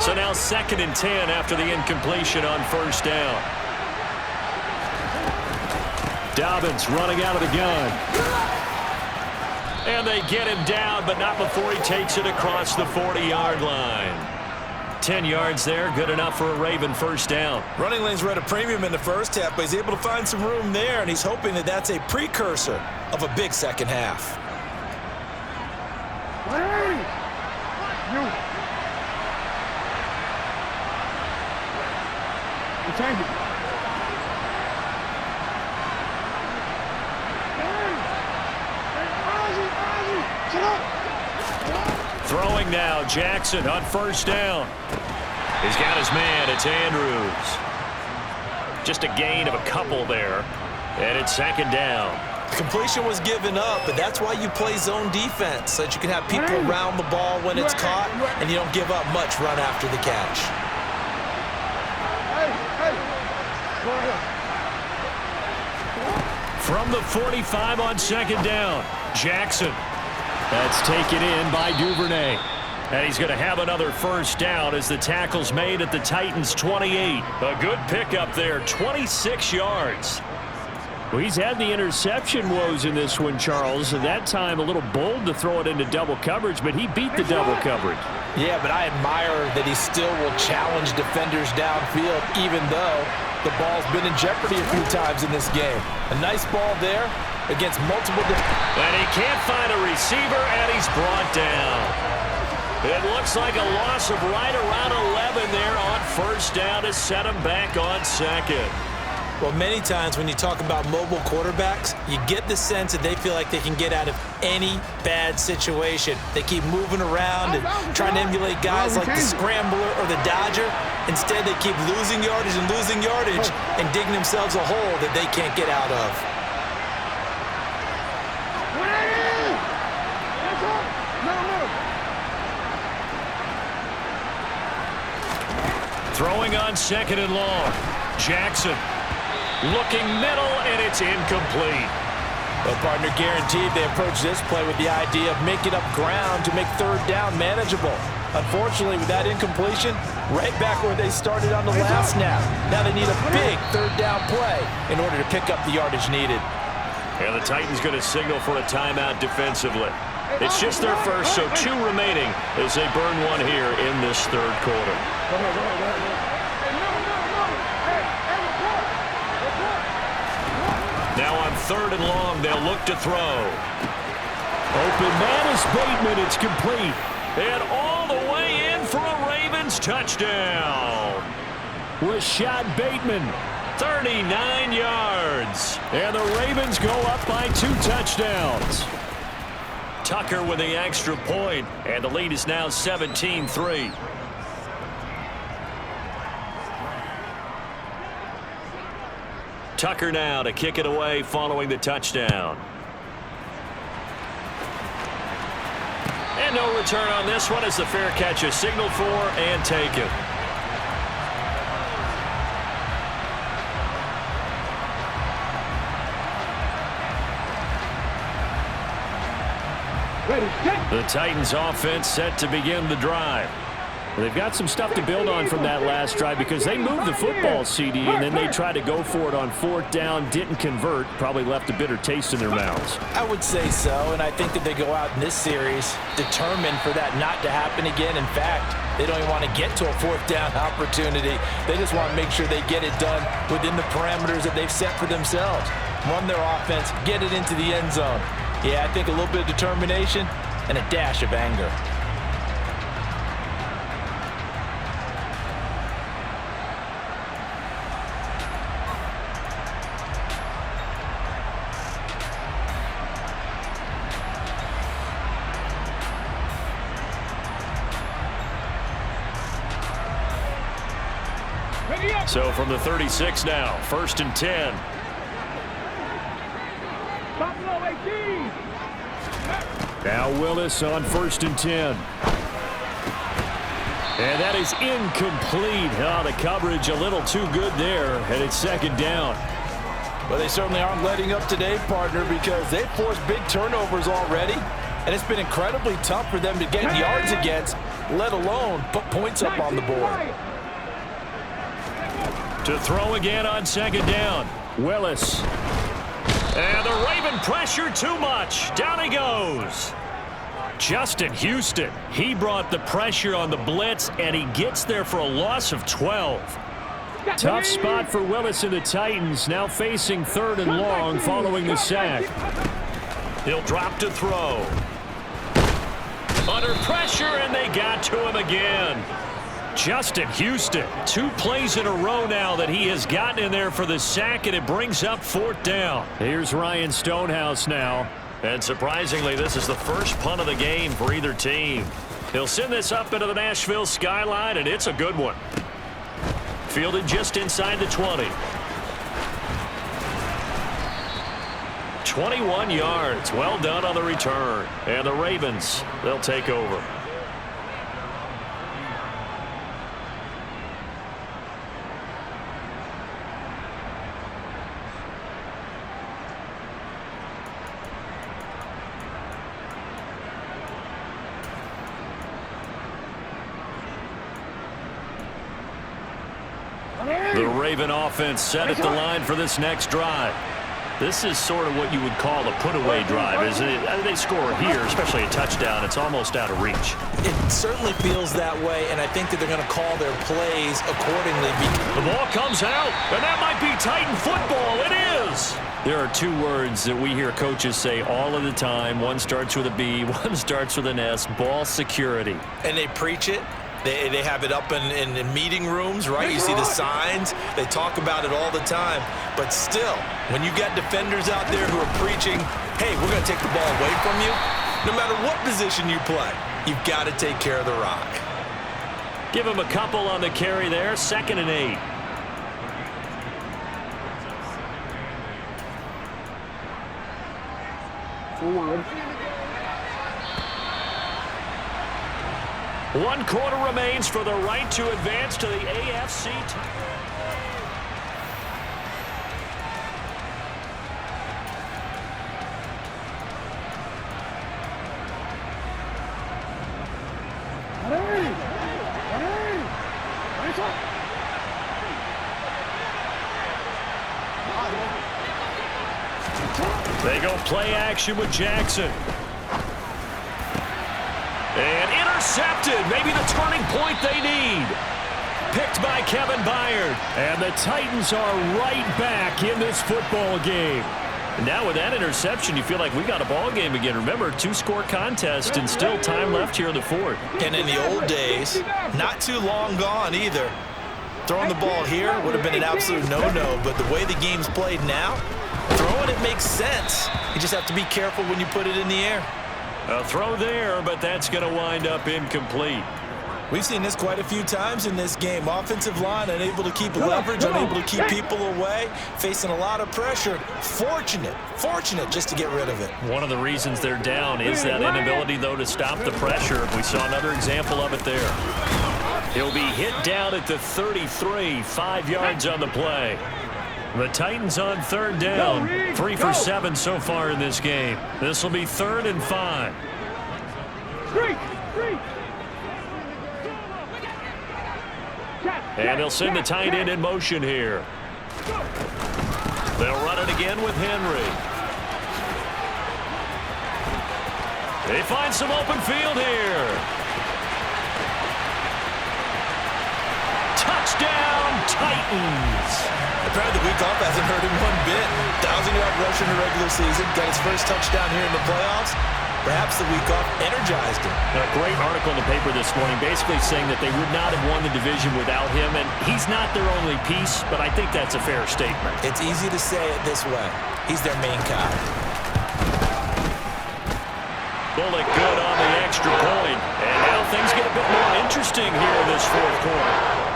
So now 2nd and 10 after the incompletion on first down. Dobbins running out of the gun. And they get him down, but not before he takes it across the 40-yard line. 10 yards there, good enough for a Raven first down. Running lanes were at a premium in the first half, but he's able to find some room there, and he's hoping that that's a precursor of a big second half. Throwing now, Jackson on first down. He's got his man, it's Andrews. Just a gain of a couple there, and it's 2nd down. Completion was given up, but that's why you play zone defense, so that you can have people around the ball when it's caught, and you don't give up much run after the catch. From the 45 on 2nd down, Jackson. That's taken in by Duvernay. And he's going to have another first down as the tackle's made at the Titans' 28. A good pickup there, 26 yards. Well, he's had the interception woes in this one, Charles, and that time a little bold to throw it into double coverage, but he beat the double coverage. Yeah, but I admire that he still will challenge defenders downfield, even though the ball's been in jeopardy a few times in this game. A nice ball there against multiple defenders. And he can't find a receiver, and he's brought down. It looks like a loss of right around 11 there on first down to set him back on 2nd. Well, many times when you talk about mobile quarterbacks, you get the sense that they feel like they can get out of any bad situation. They keep moving around and trying to emulate guys like the Scrambler or the Dodger. Instead, they keep losing yardage and digging themselves a hole that they can't get out of. Throwing on 2nd and long. Jackson looking middle, and it's incomplete. Well, partner, guaranteed they approach this play with the idea of making up ground to make 3rd down manageable. Unfortunately, with that incompletion, right back where they started on the last snap. Now they need a big 3rd down play in order to pick up the yardage needed. And the Titans going to signal for a timeout defensively. It's just their first, so 2 remaining as they burn one here in this 3rd quarter. Now on 3rd and long, they'll look to throw. Open man is Bateman. It's complete. And all the way in for a Ravens touchdown. Rashad Bateman. 39 yards. And the Ravens go up by 2 touchdowns. Tucker with the extra point, and the lead is now 17-3. Tucker now to kick it away following the touchdown. And no return on this one as the fair catch is signaled for and taken. The Titans offense set to begin the drive. They've got some stuff to build on from that last drive because they moved the football, CD, and then they tried to go for it on 4th down, didn't convert, probably left a bitter taste in their mouths. I would say so, and I think that they go out in this series determined for that not to happen again. In fact, they don't even want to get to a 4th down opportunity. They just want to make sure they get it done within the parameters that they've set for themselves. Run their offense, get it into the end zone. Yeah, I think a little bit of determination and a dash of anger. So from the 36 now, 1st and 10. Now Willis on 1st and 10. And that is incomplete. Oh, the coverage a little too good there, and it's 2nd down. Well, they certainly aren't letting up today, partner, because they've forced big turnovers already, and it's been incredibly tough for them to get yards against. let alone put points up on the board. To throw again on second down. Willis. And the Raven pressure too much. Down he goes. Justin Houston. He brought the pressure on the blitz, and he gets there for a loss of 12. Tough spot for Willis and the Titans, now facing 3rd and long following the sack. He'll drop to throw. Under pressure, and they got to him again. Justin Houston, 2 plays in a row now that he has gotten in there for the sack, and it brings up 4th down. Here's Ryan Stonehouse now. And surprisingly, this is the first punt of the game for either team. He'll send this up into the Nashville skyline, and it's a good one. Fielded just inside the 20. 21 yards. Well done on the return. And the Ravens, they'll take over. The Raven offense set at the line for this next drive. This is sort of what you would call a put-away drive, isn't it? They score here, especially a touchdown. It's almost out of reach. It certainly feels that way, and I think that they're going to call their plays accordingly. The ball comes out, and that might be Titan football. It is! There are 2 words that we hear coaches say all of the time. One starts with a B, one starts with an S, ball security. And they preach it. They have it up in meeting rooms, right? You see the signs. They talk about it all the time. But still, when you got defenders out there who are preaching, hey, we're going to take the ball away from you, no matter what position you play, you've got to take care of the rock. Give him a couple on the carry there, 2nd and 8. One quarter remains for the right to advance to the AFC. They go play action with Jackson. And intercepted. Maybe the turning point they need. Picked by Kevin Byard. And the Titans are right back in this football game. And now with that interception, you feel like we got a ball game again. Remember, 2-score contest and still time left here in the 4th. And in the old days, not too long gone either. Throwing the ball here would have been an absolute no-no, but the way the game's played now, throwing it makes sense. You just have to be careful when you put it in the air. A throw there, but that's going to wind up incomplete. We've seen this quite a few times in this game. Offensive line unable to keep leverage, unable to keep people away, facing a lot of pressure. Fortunate just to get rid of it. One of the reasons they're down is that inability, though, to stop the pressure. We saw another example of it there. He'll be hit down at the 33, 5 yards on the play. The Titans on 3rd down, 3 for 7 so far in this game. This will be 3rd and 5. And they'll send the tight end in motion here. They'll run it again with Henry. They find some open field here. Touchdown, Titans. Apparently the week off hasn't hurt him one bit. 1,000-yard rush in the regular season. Got his first touchdown here in the playoffs. Perhaps the week off energized him. A great article in the paper this morning basically saying that they would not have won the division without him. And he's not their only piece, but I think that's a fair statement. It's easy to say it this way. He's their main guy. Bullock good on the extra point. And now things get a bit more interesting here in this 4th quarter.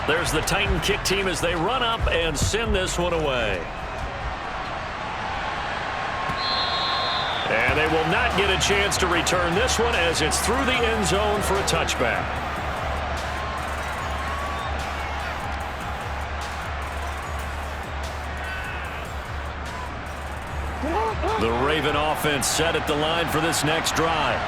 There's the Titan kick team as they run up and send this one away. And they will not get a chance to return this one as it's through the end zone for a touchback. The Raven offense set at the line for this next drive.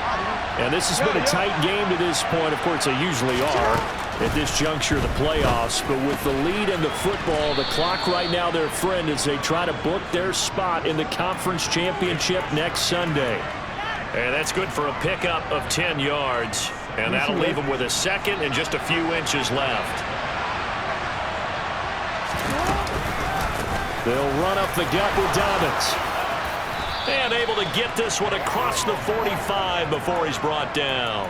And this has been a tight game to this point. Of course, they usually are at this juncture of the playoffs. But with the lead in the football, the clock right now their friend as they try to book their spot in the conference championship next Sunday. And that's good for a pickup of 10 yards. And that'll leave them with a second and just a few inches left. They'll run up the gut with Dobbins. And able to get this one across the 45 before he's brought down.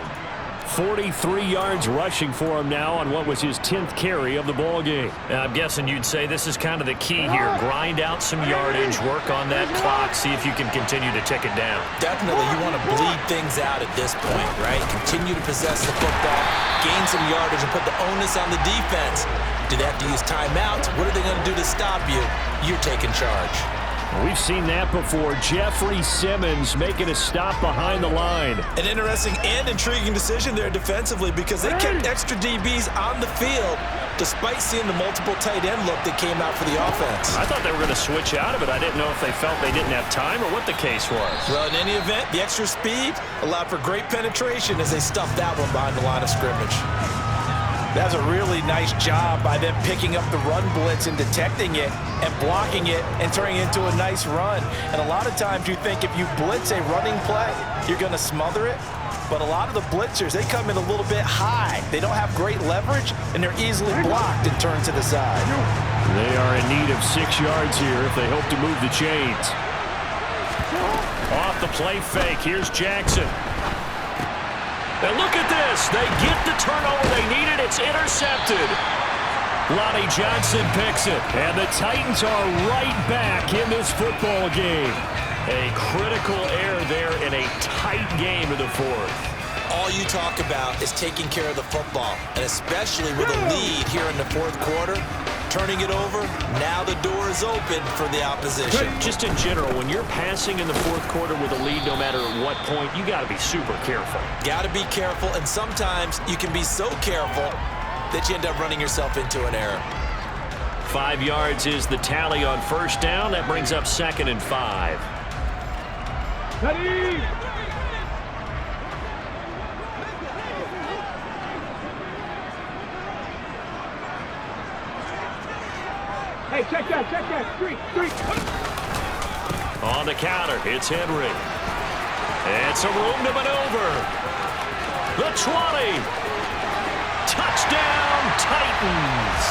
43 yards rushing for him now on what was his 10th carry of the ball game. Now, I'm guessing you'd say this is kind of the key here. Grind out some yardage, work on that clock, see if you can continue to tick it down. Definitely, you want to bleed things out at this point, right? Continue to possess the football, gain some yardage, and put the onus on the defense. Do they have to use timeouts? What are they going to do to stop you? You're taking charge. We've seen that before. Jeffrey Simmons making a stop behind the line. An interesting and intriguing decision there defensively because they kept extra DBs on the field despite seeing the multiple tight end look that came out for the offense. I thought they were going to switch out of it. I didn't know if they felt they didn't have time or what the case was. Well, in any event, the extra speed allowed for great penetration as they stuffed that one behind the line of scrimmage. That's a really nice job by them picking up the run blitz and detecting it and blocking it and turning it into a nice run. And a lot of times you think if you blitz a running play, you're going to smother it. But a lot of the blitzers, they come in a little bit high. They don't have great leverage, and they're easily blocked and turned to the side. They are in need of 6 yards here if they hope to move the chains. Off the play fake. Here's Jackson. And look at this. They get the turnover they needed. It's intercepted. Lonnie Johnson picks it. And the Titans are right back in this football game. A critical error there in a tight game in the fourth. All you talk about is taking care of the football, and especially with a lead here in the fourth quarter. Turning it over, now the door is open for the opposition. Just in general, when you're passing in the fourth quarter with a lead, no matter at what point, you got to be super careful. Got to be careful, and sometimes you can be so careful that you end up running yourself into an error. 5 yards is the tally on first down. That brings up 2nd and 5. Ready? Hey, check that. Street. On the counter, it's Henry. It's a room to maneuver. The 20. Touchdown, Titans.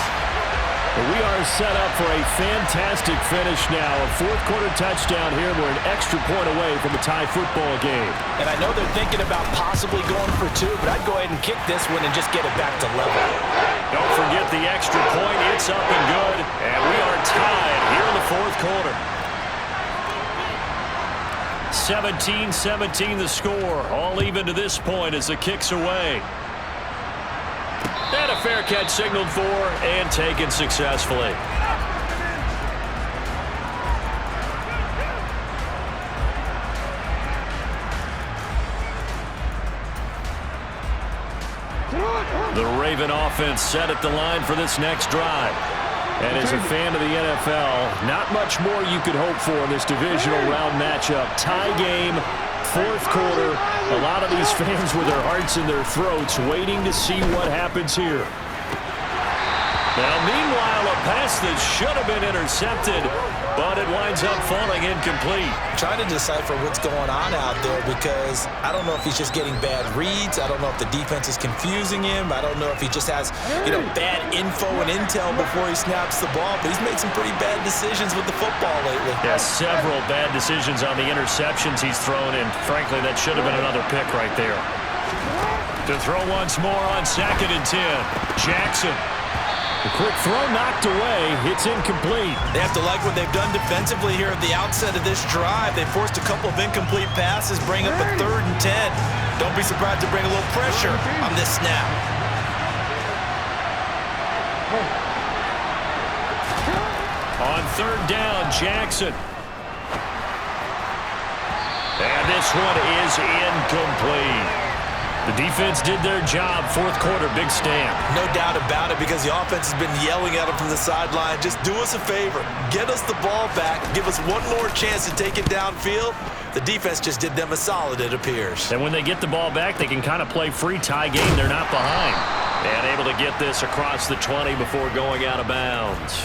We are set up for a fantastic finish now. A fourth quarter touchdown here. We're an extra point away from a tie football game. And I know they're thinking about possibly going for 2, but I'd go ahead and kick this one and just get it back to level. Don't forget the extra point. It's up and good. And we are tied here in the fourth quarter. 17-17 the score. All even to this point as the kick's away. And a fair catch signaled for and taken successfully. The Raven offense set at the line for this next drive. And as a fan of the NFL, not much more you could hope for in this divisional round matchup. Tie game, fourth quarter. A lot of these fans with their hearts in their throats waiting to see what happens here. Now, meanwhile, a pass that should have been intercepted, but it winds up falling incomplete. Trying to decipher what's going on out there because I don't know if he's just getting bad reads. I don't know if the defense is confusing him. I don't know if he just has, bad info and intel before he snaps the ball. But he's made some pretty bad decisions with the football lately. Yeah, several bad decisions on the interceptions he's thrown, and frankly, that should have been another pick right there. To throw once more on 2nd and 10. Jackson. The quick throw knocked away. It's incomplete. They have to like what they've done defensively here at the outset of this drive. They forced a couple of incomplete passes, bring up a 3rd and 10. Don't be surprised to bring a little pressure on this snap. On 3rd down, Jackson. And this one is incomplete. The defense did their job. Fourth quarter, big stand. No doubt about it, because the offense has been yelling at them from the sideline. Just do us a favor. Get us the ball back. Give us one more chance to take it downfield. The defense just did them a solid, it appears. And when they get the ball back, they can kind of play free tie game. They're not behind. And able to get this across the 20 before going out of bounds.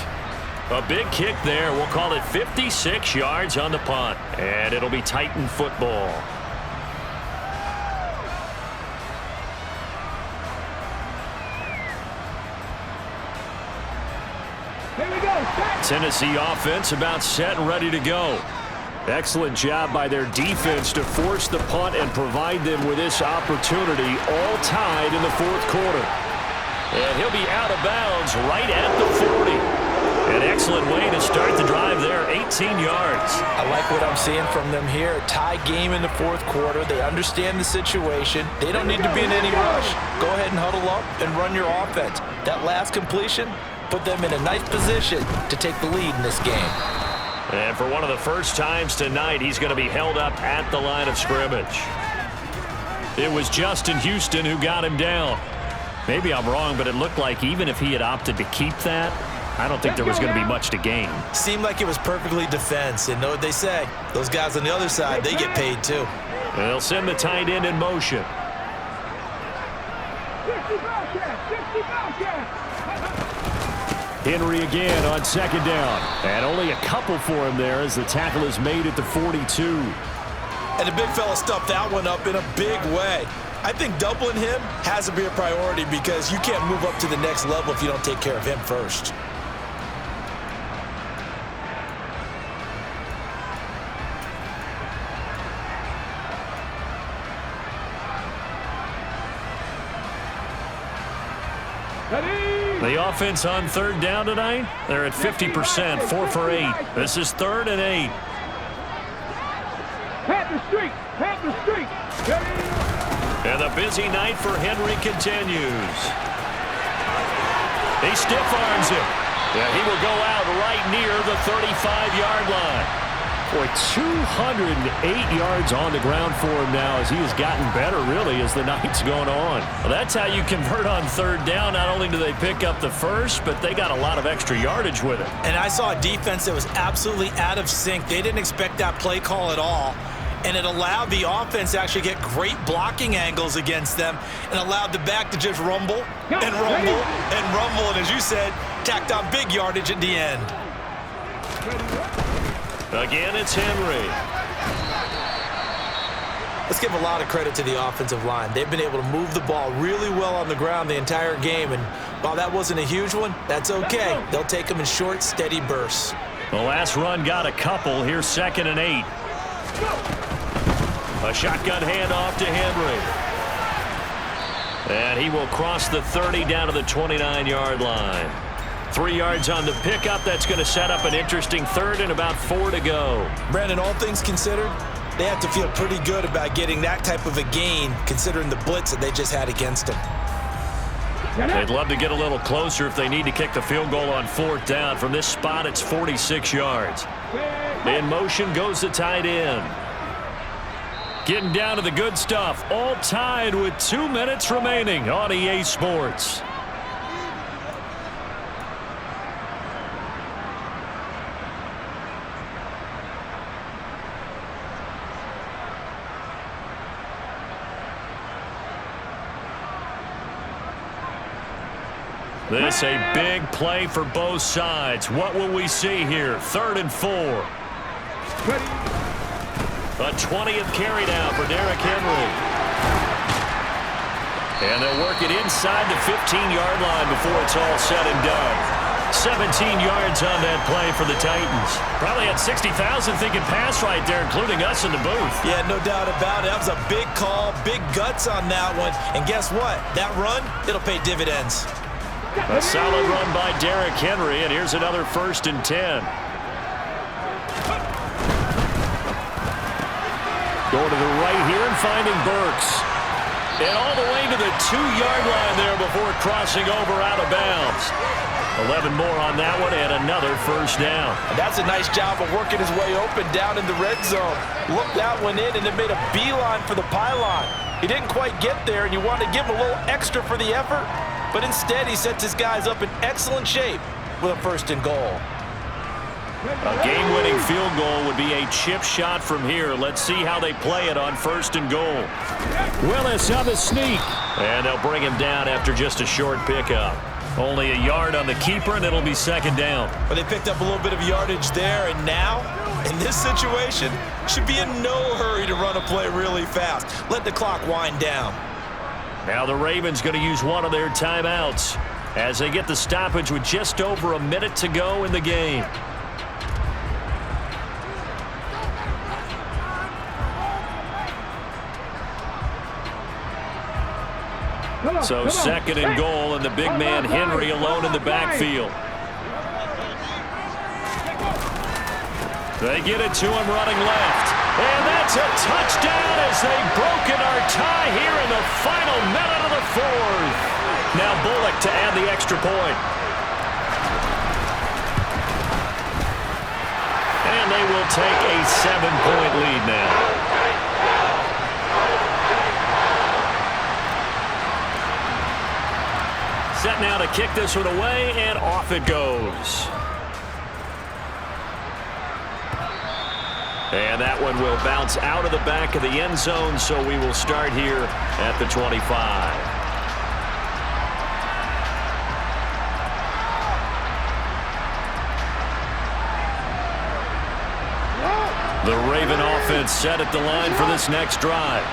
A big kick there. We'll call it 56 yards on the punt. And it'll be Titan football. Here we go. Set. Tennessee offense about set and ready to go. Excellent job by their defense to force the punt and provide them with this opportunity, all tied in the fourth quarter. And he'll be out of bounds right at the 40. An excellent way to start the drive there, 18 yards. I like what I'm seeing from them here. Tie game in the fourth quarter. They understand the situation. They don't need to be in any rush. Go ahead and huddle up and run your offense. That last completion put them in a nice position to take the lead in this game. And for one of the first times tonight, he's going to be held up at the line of scrimmage. It was Justin Houston who got him down. Maybe I'm wrong, but it looked like even if he had opted to keep that, I don't think there was going to be much to gain. Seemed like it was perfectly defense. And know what they say? Those guys on the other side, they get paid too. They'll send the tight end in motion. 60 Bobcats. Henry again on second down. And only a couple for him there as the tackle is made at the 42. And the big fella stuffed that one up in a big way. I think doubling him has to be a priority, because you can't move up to the next level if you don't take care of him first. The offense on third down tonight, they're at 50%, 4 for 8. This is 3rd and 8. Panther Street. Panther Street. And the busy night for Henry continues. He stiff arms him. Yeah, he will go out right near the 35-yard line. Boy, 208 yards on the ground for him now as he has gotten better, really, as the night's going on. Well, that's how you convert on third down. Not only do they pick up the first, but they got a lot of extra yardage with it. And I saw a defense that was absolutely out of sync. They didn't expect that play call at all. And it allowed the offense to actually get great blocking angles against them, and allowed the back to just rumble and rumble and rumble. And as you said, tacked on big yardage at the end. Again, it's Henry. Let's give a lot of credit to the offensive line. They've been able to move the ball really well on the ground the entire game. And while that wasn't a huge one, that's okay. They'll take them in short, steady bursts. The last run got a couple. Here's 2nd and 8. A shotgun handoff to Henry. And he will cross the 30 down to the 29-yard line. 3 yards on the pickup. That's going to set up an interesting 3rd and about 4 to go. Brandon, all things considered, they have to feel pretty good about getting that type of a gain, considering the blitz that they just had against them. They'd love to get a little closer if they need to kick the field goal on 4th down. From this spot, it's 46 yards. In motion goes the tight end. Getting down to the good stuff. All tied with 2 minutes remaining on EA Sports. This a big play for both sides. What will we see here? 3rd and 4. A 20th carry now for Derrick Henry. And they'll work it inside the 15-yard line before it's all said and done. 17 yards on that play for the Titans. Probably had 60,000 thinking pass right there, including us in the booth. Yeah, no doubt about it. That was a big call, big guts on that one. And guess what? That run, it'll pay dividends. A solid run by Derrick Henry, and here's another 1st and 10. Going to the right here and finding Burks. And all the way to the 2-yard line there before crossing over out of bounds. 11 more on that one and another 1st down. And that's a nice job of working his way open down in the red zone. Looked that one in and it made a beeline for the pylon. He didn't quite get there, and you want to give him a little extra for the effort, but instead he sets his guys up in excellent shape with a 1st and goal. A game-winning field goal would be a chip shot from here. Let's see how they play it on 1st and goal. Willis on the sneak. And they'll bring him down after just a short pickup. Only a yard on the keeper, and it'll be 2nd down. But they picked up a little bit of yardage there, and now, in this situation, should be in no hurry to run a play really fast. Let the clock wind down. Now the Ravens going to use one of their timeouts as they get the stoppage with just over a minute to go in the game. So 2nd and goal, and the big man Henry alone in the backfield. They get it to him running left. And that's a touchdown as they've broken our tie here in the final minute of the 4th. Now Bullock to add the extra point. And they will take a 7-point lead now. Set now to kick this one away, and off it goes. And that one will bounce out of the back of the end zone, so we will start here at the 25. The Raven offense set at the line for this next drive.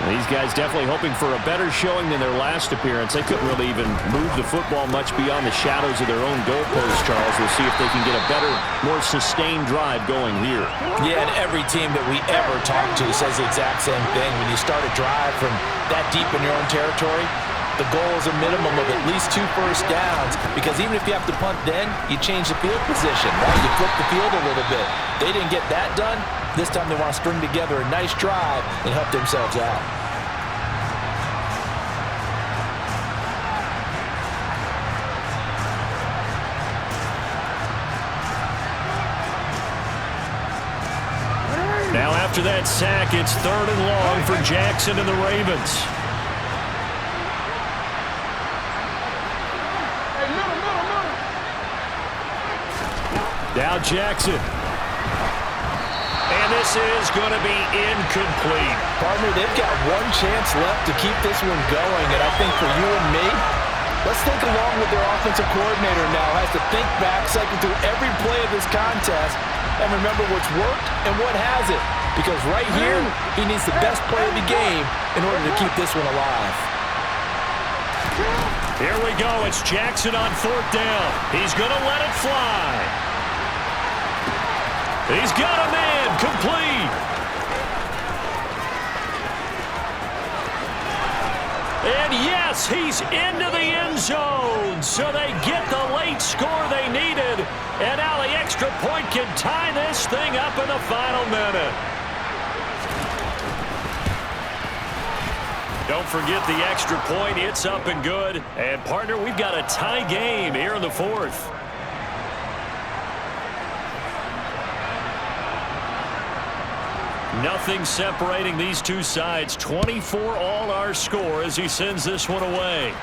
These guys definitely hoping for a better showing than their last appearance. They couldn't really even move the football much beyond the shadows of their own goalpost, Charles. We'll see if they can get a better, more sustained drive going here. Yeah, and every team that we ever talk to says the exact same thing. When you start a drive from that deep in your own territory, the goal is a minimum of at least 2 first downs, because even if you have to punt then, you change the field position, right? You flip the field a little bit. They didn't get that done. This time they want to string together a nice drive and help themselves out. Now after that sack, it's 3rd and long for Jackson and the Ravens. Now Jackson. And this is going to be incomplete. Partner, they've got one chance left to keep this one going, and I think for you and me, let's think along with their offensive coordinator now. Has to think back, cycle through every play of this contest, and remember what's worked and what hasn't. Because right here, he needs the best play of the game in order to keep this one alive. Here we go. It's Jackson on 4th down. He's going to let it fly. He's got a man complete. And yes, he's into the end zone. So they get the late score they needed. And now the extra point can tie this thing up in the final minute. Don't forget the extra point. It's up and good. And partner, we've got a tie game here in the 4th. Nothing separating these two sides. 24 all our score as he sends this one away.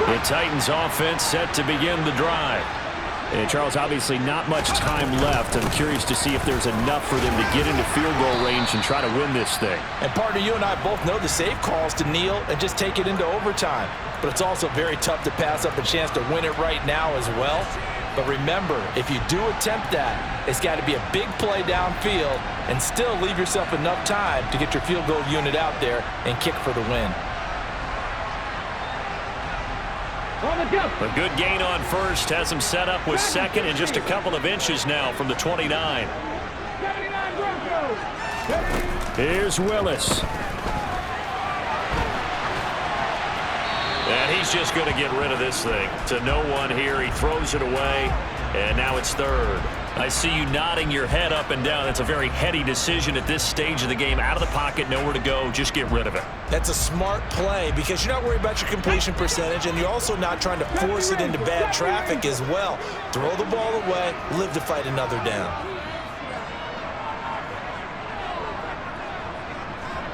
The Titans offense set to begin the drive. And Charles, obviously not much time left. I'm curious to see if there's enough for them to get into field goal range and try to win this thing. And partner, you and I both know the safe calls to kneel and just take it into overtime. But it's also very tough to pass up a chance to win it right now as well. But remember, if you do attempt that, it's got to be a big play downfield and still leave yourself enough time to get your field goal unit out there and kick for the win. A good gain on first has him set up with second and just a couple of inches now from the 29. Here's Willis. And he's just going to get rid of this thing. To no one here. He throws it away, and now it's third. I see you nodding your head up and down. That's a very heady decision at this stage of the game. Out of the pocket, nowhere to go. Just get rid of it. That's a smart play because you're not worried about your completion percentage, and you're also not trying to force it into bad traffic as well. Throw the ball away, live to fight another down.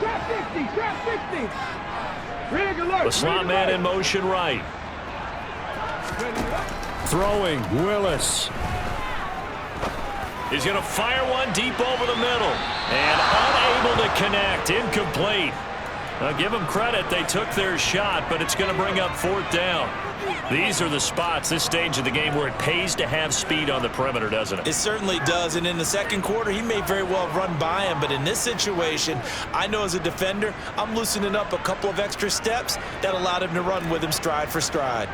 Trap 60, trap 60. Rig alert. The slot man in motion right. Throwing, Willis. He's going to fire one deep over the middle. And unable to connect. Incomplete. Now, give them credit. They took their shot, but it's going to bring up 4th down. These are the spots, this stage of the game, where it pays to have speed on the perimeter, doesn't it? It certainly does, and in the second quarter, he may very well run by him, but in this situation, I know as a defender, I'm loosening up a couple of extra steps that allowed him to run with him stride for stride.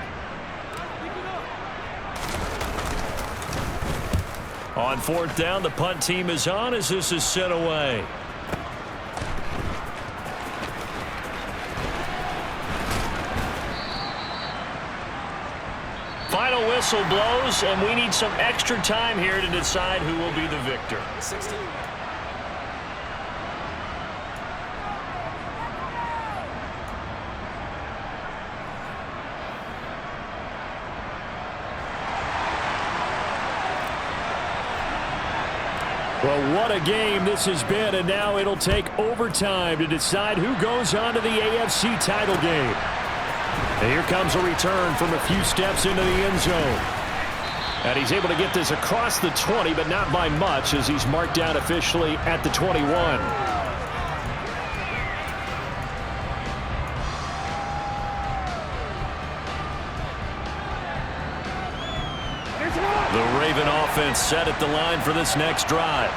On 4th down, the punt team is on as this is sent away. Final whistle blows, and we need some extra time here to decide who will be the victor. 16. Well, what a game this has been, and now it'll take overtime to decide who goes on to the AFC title game. And here comes a return from a few steps into the end zone. And he's able to get this across the 20, but not by much, as he's marked down officially at the 21. The Raven offense set at the line for this next drive.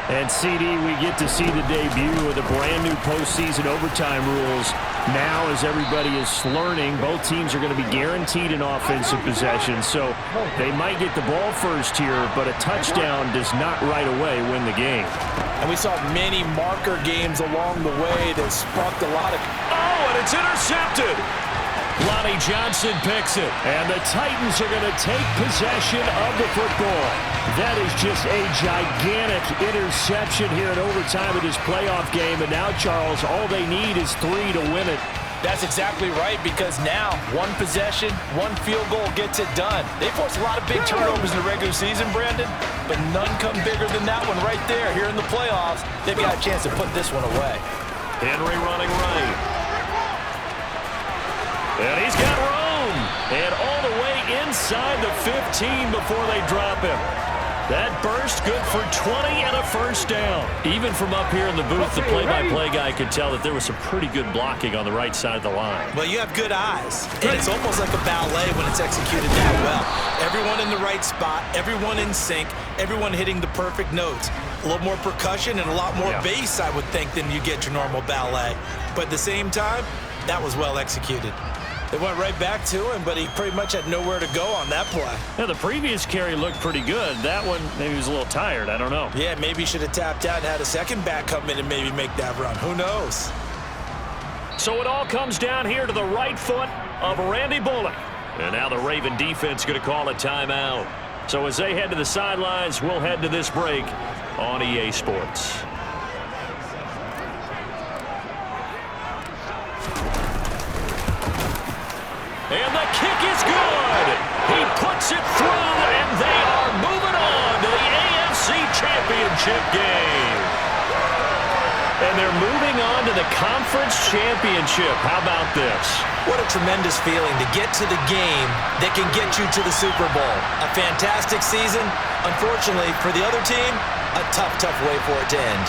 And, CD, we get to see the debut of the brand-new postseason overtime rules. Now, as everybody is learning, both teams are going to be guaranteed an offensive possession. So they might get the ball first here, but a touchdown does not right away win the game. And we saw many marker games along the way that sparked a lot of... Oh, and it's intercepted! Lonnie Johnson picks it, and the Titans are going to take possession of the football. That is just a gigantic interception here in overtime of this playoff game, and now, Charles, all they need is 3 to win it. That's exactly right, because now one possession, one field goal gets it done. They forced a lot of big turnovers in the regular season, Brandon, but none come bigger than that one right there. Here in the playoffs, they've got a chance to put this one away. Henry running right. And he's got room. And all the way inside the 15 before they drop him. That burst good for 20 and a first down. Even from up here in the booth, the play-by-play guy could tell that there was some pretty good blocking on the right side of the line. Well, you have good eyes, and it's almost like a ballet when it's executed that well. Everyone in the right spot, everyone in sync, everyone hitting the perfect notes. A little more percussion and a lot more bass, I would think, than you get your normal ballet. But at the same time, that was well executed. They went right back to him, but he pretty much had nowhere to go on that play. Yeah, the previous carry looked pretty good. That one, maybe he was a little tired. I don't know. Yeah, maybe he should have tapped out and had a second back come in and maybe make that run. Who knows? So it all comes down here to the right foot of Randy Bullock. And now the Raven defense going to call a timeout. So as they head to the sidelines, we'll head to this break on EA Sports. And the kick is good. He puts it through, and they are moving on to the AFC Championship game. And they're moving on to the Conference Championship. How about this? What a tremendous feeling to get to the game that can get you to the Super Bowl. A fantastic season. Unfortunately, for the other team, a tough way for it to end.